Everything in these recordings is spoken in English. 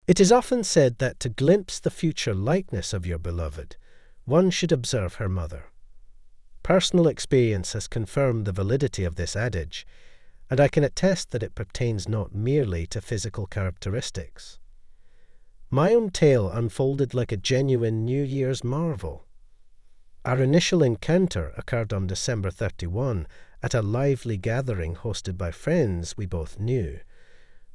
It is often said that to glimpse the future likeness of your beloved, one should observe her mother. Personal experience has confirmed the validity of this adage, and I can attest that it pertains not merely to physical characteristics. My own tale unfolded like a genuine New Year's marvel. Our initial encounter occurred on December 31 at a lively gathering hosted by friends we both knew.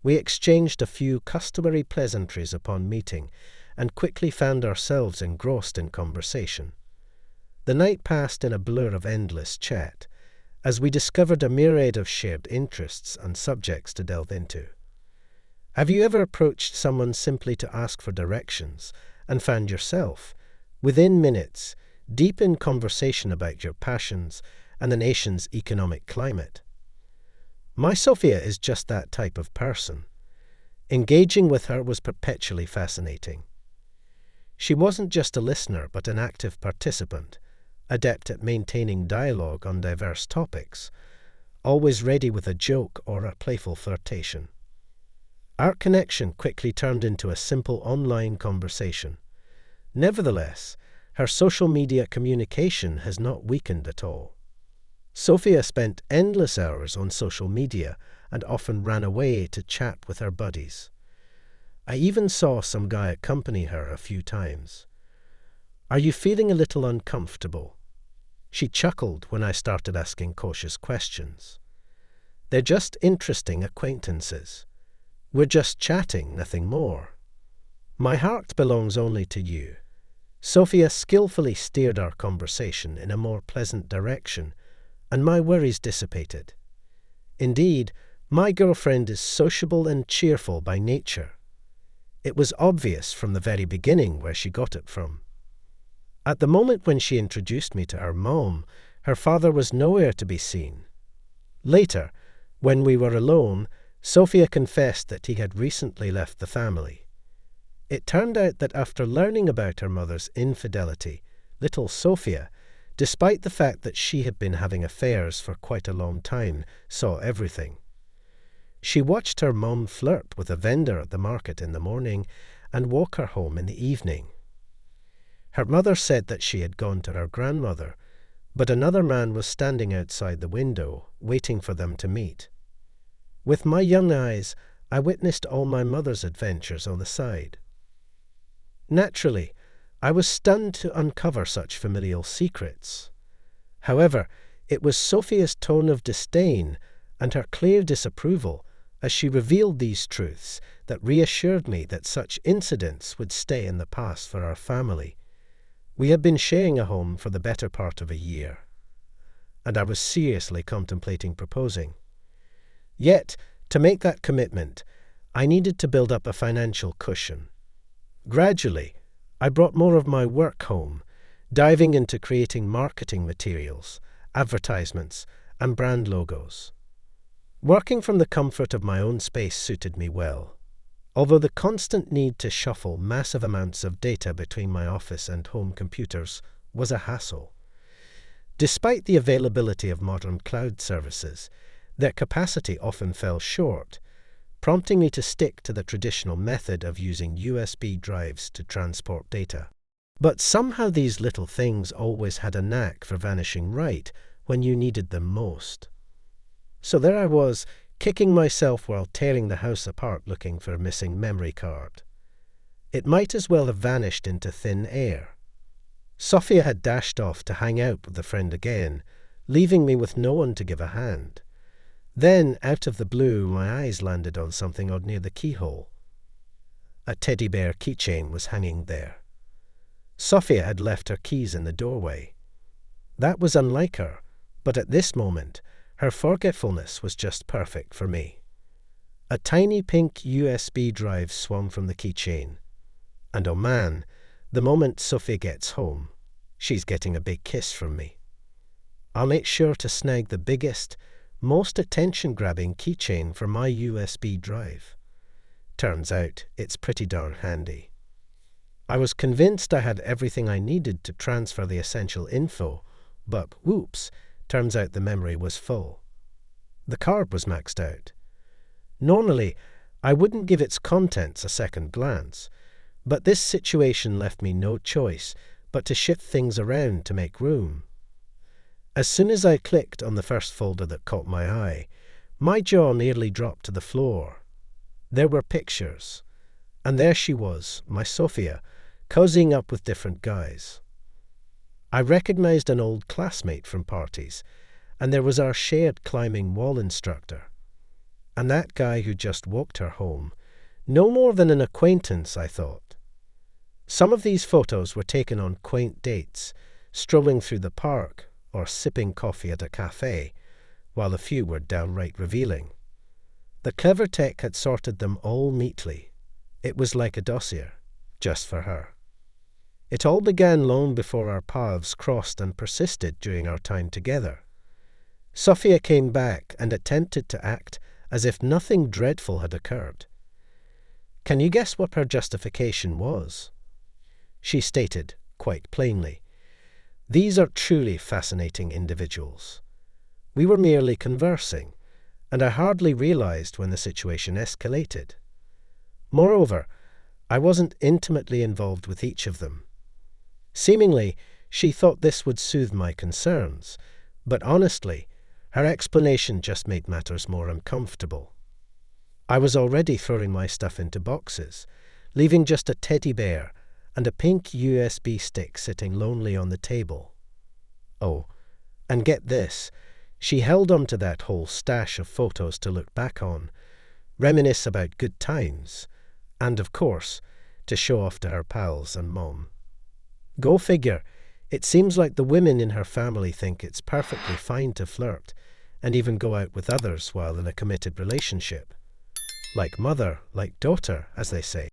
We exchanged a few customary pleasantries upon meeting and quickly found ourselves engrossed in conversation. The night passed in a blur of endless chat, as we discovered a myriad of shared interests and subjects to delve into. Have you ever approached someone simply to ask for directions and found yourself, within minutes, deep in conversation about your passions and the nation's economic climate? My Sophia is just that type of person. Engaging with her was perpetually fascinating. She wasn't just a listener but an active participant, adept at maintaining dialogue on diverse topics, always ready with a joke or a playful flirtation. Our connection quickly turned into a simple online conversation. Nevertheless, her social media communication has not weakened at all. Sophia spent endless hours on social media and often ran away to chat with her buddies. I even saw some guy accompany her a few times. "Are you feeling a little uncomfortable?" She chuckled when I started asking cautious questions. "They're just interesting acquaintances. We're just chatting, nothing more." My heart belongs only to you. Sophia skillfully steered our conversation in a more pleasant direction, and my worries dissipated. Indeed, my girlfriend is sociable and cheerful by nature. It was obvious from the very beginning where she got it from. At the moment when she introduced me to her mom, her father was nowhere to be seen. Later, when we were alone, Sophia confessed that he had recently left the family. It turned out that after learning about her mother's infidelity, little Sophia, despite the fact that she had been having affairs for quite a long time, saw everything. She watched her mom flirt with a vendor at the market in the morning and walk her home in the evening. Her mother said that she had gone to her grandmother, but another man was standing outside the window, waiting for them to meet. With my young eyes, I witnessed all my mother's adventures on the side. Naturally, I was stunned to uncover such familial secrets. However, it was Sophia's tone of disdain and her clear disapproval as she revealed these truths that reassured me that such incidents would stay in the past for our family. We had been sharing a home for the better part of a year, and I was seriously contemplating proposing. Yet, to make that commitment, I needed to build up a financial cushion. Gradually, I brought more of my work home, diving into creating marketing materials, advertisements, and brand logos. Working from the comfort of my own space suited me well, although the constant need to shuffle massive amounts of data between my office and home computers was a hassle. Despite the availability of modern cloud services, their capacity often fell short, prompting me to stick to the traditional method of using USB drives to transport data. But somehow these little things always had a knack for vanishing right when you needed them most. So there I was, kicking myself while tearing the house apart looking for a missing memory card. It might as well have vanished into thin air. Sophia had dashed off to hang out with a friend again, leaving me with no one to give a hand. Then, out of the blue, my eyes landed on something odd near the keyhole. A teddy bear keychain was hanging there. Sophia had left her keys in the doorway. That was unlike her, but at this moment, her forgetfulness was just perfect for me. A tiny pink USB drive swung from the keychain. And oh man, the moment Sophia gets home, she's getting a big kiss from me. I'll make sure to snag the biggest, most attention-grabbing keychain for my USB drive. Turns out it's pretty darn handy. I was convinced I had everything I needed to transfer the essential info, but whoops, turns out the memory was full. The card was maxed out. Normally, I wouldn't give its contents a second glance, but this situation left me no choice but to shift things around to make room. As soon as I clicked on the first folder that caught my eye, my jaw nearly dropped to the floor. There were pictures, and there she was, my Sophia, cozying up with different guys. I recognized an old classmate from parties, and there was our shared climbing wall instructor. And that guy who just walked her home, no more than an acquaintance, I thought. Some of these photos were taken on quaint dates, strolling through the park or sipping coffee at a cafe, while a few were downright revealing. The clever tech had sorted them all neatly. It was like a dossier, just for her. It all began long before our paths crossed and persisted during our time together. Sophia came back and attempted to act as if nothing dreadful had occurred. Can you guess what her justification was? She stated, quite plainly, "These are truly fascinating individuals. We were merely conversing, and I hardly realized when the situation escalated. Moreover, I wasn't intimately involved with each of them." Seemingly, she thought this would soothe my concerns, but honestly, her explanation just made matters more uncomfortable. I was already throwing my stuff into boxes, leaving just a teddy bear and a pink USB stick sitting lonely on the table. Oh, and get this, she held onto that whole stash of photos to look back on, reminisce about good times, and of course, to show off to her pals and mom. Go figure, it seems like the women in her family think it's perfectly fine to flirt and even go out with others while in a committed relationship. Like mother, like daughter, as they say.